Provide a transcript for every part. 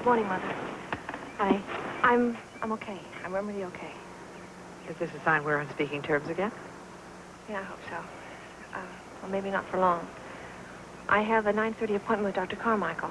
Morning, Mother. Hi. I'm okay. I'm really okay. Is this a sign we're on speaking terms again? Yeah, I hope so. Well, maybe not for long. I have a 9:30 appointment with Dr. Carmichael.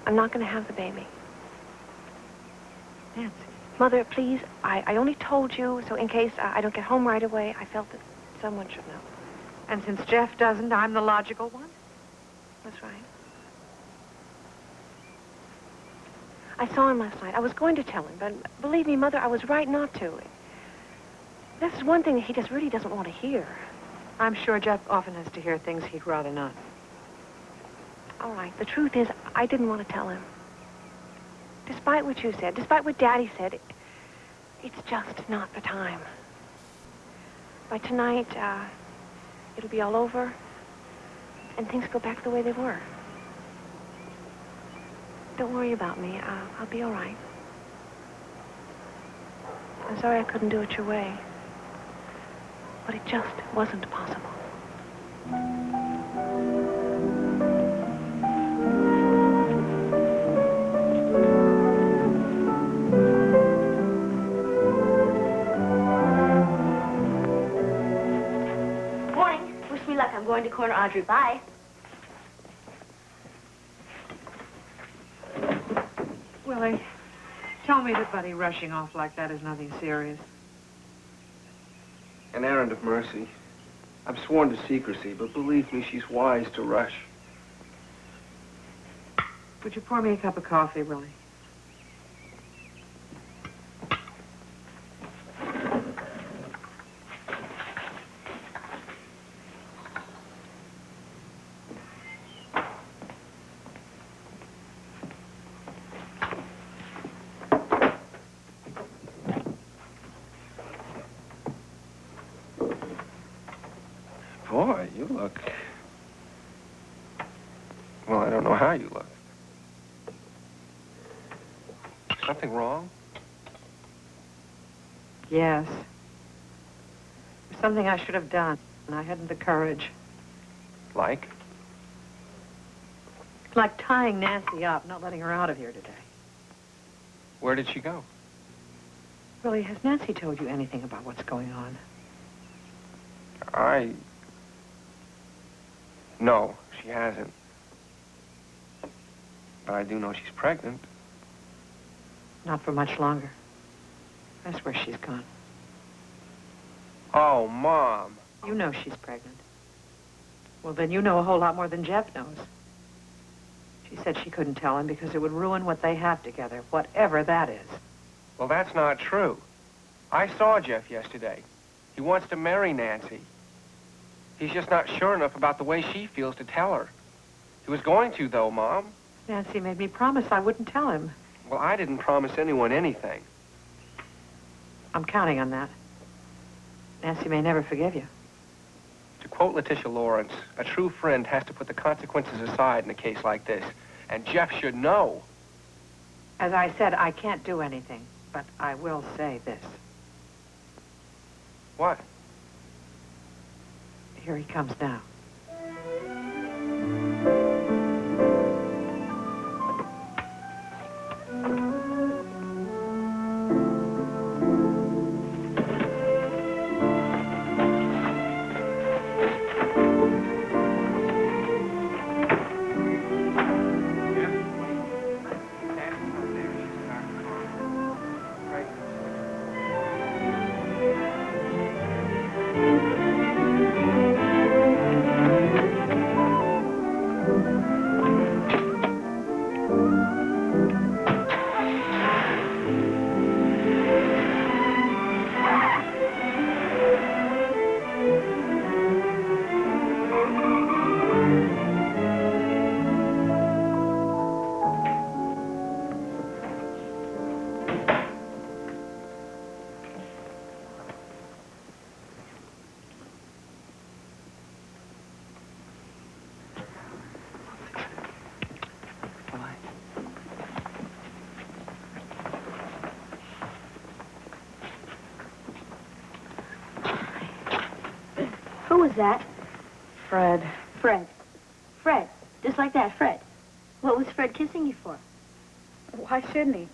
I'm not going to have the baby. Nancy. Mother, please, I only told you, so in case I don't get home right away, I felt that someone should know. And since Jeff doesn't, I'm the logical one? That's right. I saw him last night. I was going to tell him, but believe me, Mother, I was right not to. This is one thing that he just really doesn't want to hear. I'm sure Jeff often has to hear things he'd rather not. All right, the truth is, I didn't want to tell him. Despite what you said, despite what Daddy said, it's just not the time. By tonight, it'll be all over, and things go back the way they were. Don't worry about me. I'll be all right. I'm sorry I couldn't do it your way, but it just wasn't possible. I'm going to corner Audrey. Bye. Willie, tell me that Buddy rushing off like that is nothing serious. An errand of mercy. I'm sworn to secrecy, but believe me, she's wise to rush. Would you pour me a cup of coffee, Willie? Boy, you look... Well, I don't know how you look. Something wrong? Yes. There's something I should have done, and I hadn't the courage. Like? Like tying Nancy up, not letting her out of here today. Where did she go? Willie, has Nancy told you anything about what's going on? No, she hasn't. But I do know she's pregnant. Not for much longer. That's where she's gone. Oh, Mom. You know she's pregnant. Well, then you know a whole lot more than Jeff knows. She said she couldn't tell him because it would ruin what they have together, whatever that is. Well, that's not true. I saw Jeff yesterday. He wants to marry Nancy. He's just not sure enough about the way she feels to tell her. He was going to, though, Mom. Nancy made me promise I wouldn't tell him. Well, I didn't promise anyone anything. I'm counting on that. Nancy may never forgive you. To quote Letitia Lawrence, a true friend has to put the consequences aside in a case like this. And Jeff should know. As I said, I can't do anything, but I will say this. What? Here he comes now. Who was that? Fred. Fred. Fred. Just like that, Fred. What was Fred kissing you for? Why shouldn't he?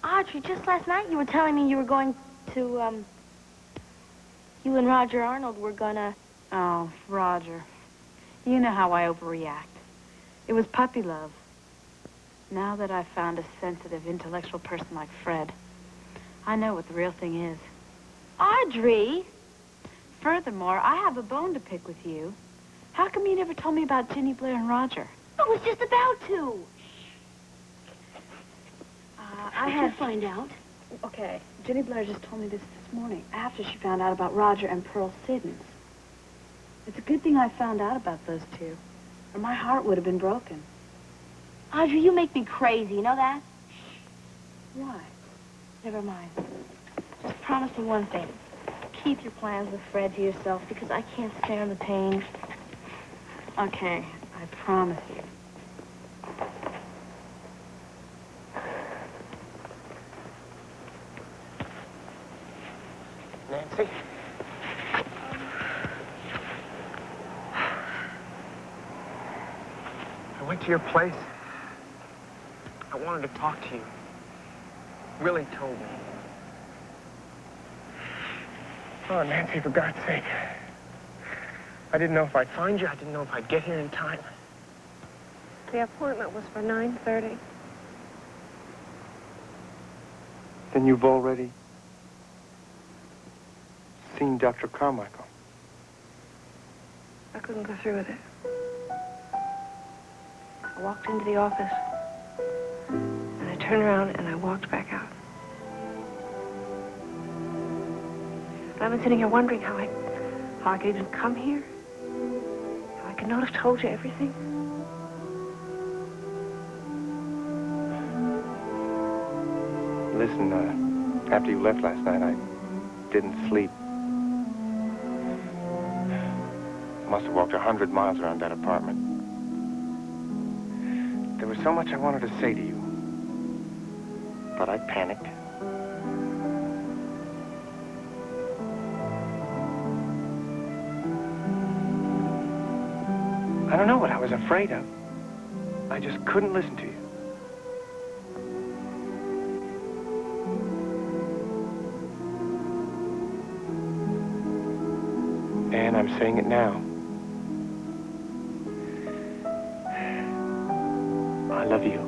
Audrey, just last night you were telling me you were going to, you and Roger Arnold were gonna... Oh, Roger. You know how I overreact. It was puppy love. Now that I've found a sensitive, intellectual person like Fred, I know what the real thing is. Audrey! Furthermore, I have a bone to pick with you. How come you never told me about Ginny Blair and Roger? I was just about to. I had to find out. Okay, Ginny Blair just told me this morning, after she found out about Roger and Pearl Siddons. It's a good thing I found out about those two, or my heart would have been broken. Audrey, you make me crazy, you know that? Why? Never mind. Just promise me one thing. Keep your plans with Fred to yourself, because I can't stand the pain. Okay, I promise you. Nancy? I went to your place. I wanted to talk to you. Willie told me. Oh, Nancy, for God's sake. I didn't know if I'd find you. I didn't know if I'd get here in time. The appointment was for 9:30. Then you've already seen Dr. Carmichael. I couldn't go through with it. I walked into the office, and I turned around and I walked back out. And I've been sitting here wondering how I could even come here. How I could not have told you everything. Listen, after you left last night, I didn't sleep. Must have walked 100 miles around that apartment. There was so much I wanted to say to you, but I panicked. I don't know what I was afraid of. I just couldn't listen to you. And I'm saying it now. I love you.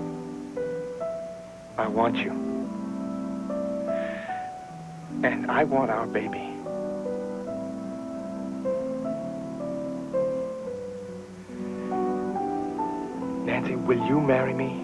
I want you. And I want our baby. Nancy, will you marry me?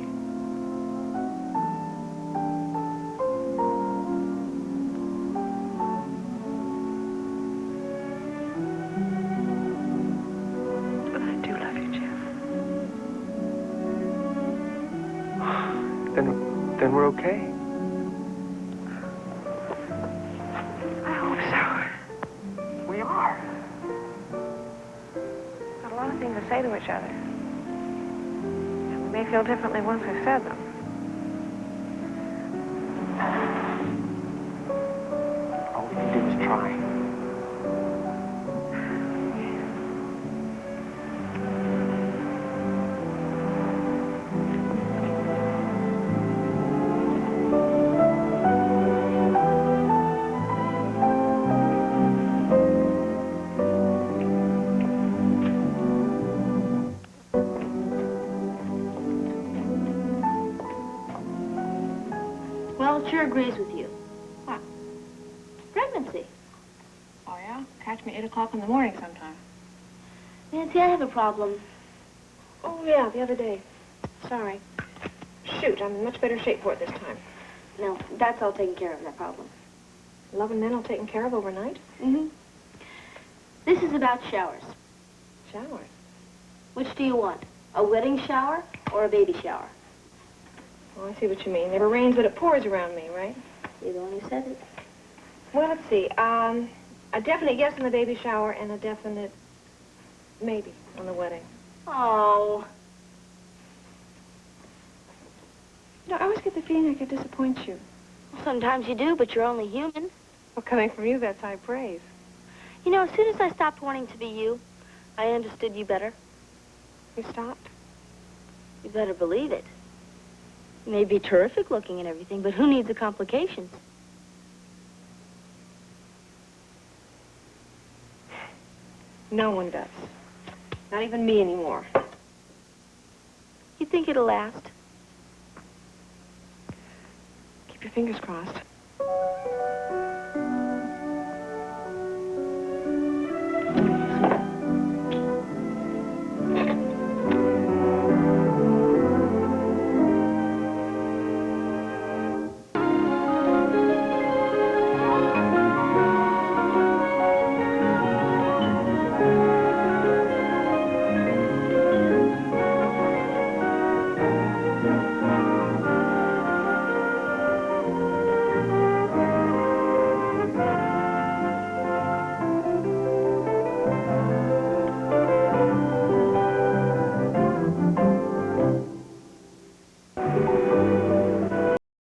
Then we're okay. I hope so. We are. Got a lot of things to say to each other. And we may feel differently once we've said them. All we can do is try. Sure agrees with you. What? Pregnancy. Oh, yeah? Catch me 8 o'clock in the morning sometime. Nancy, I have a problem. Oh, yeah, the other day. Sorry. Shoot, I'm in much better shape for it this time. No, that's all taken care of, that problem. Love and men all taken care of overnight? Mm-hmm. This is about showers. Showers? Which do you want? A wedding shower or a baby shower? Oh, I see what you mean. It never rains, but it pours around me, right? You're the one who said it. Well, let's see. A definite yes on the baby shower and a definite maybe on the wedding. Oh. You know, I always get the feeling I could disappoint you. Well, sometimes you do, but you're only human. Well, coming from you, that's high praise. You know, as soon as I stopped wanting to be you, I understood you better. You stopped? You better believe it. You may be terrific looking and everything, but who needs the complications? No one does. Not even me anymore. You think it'll last? Keep your fingers crossed.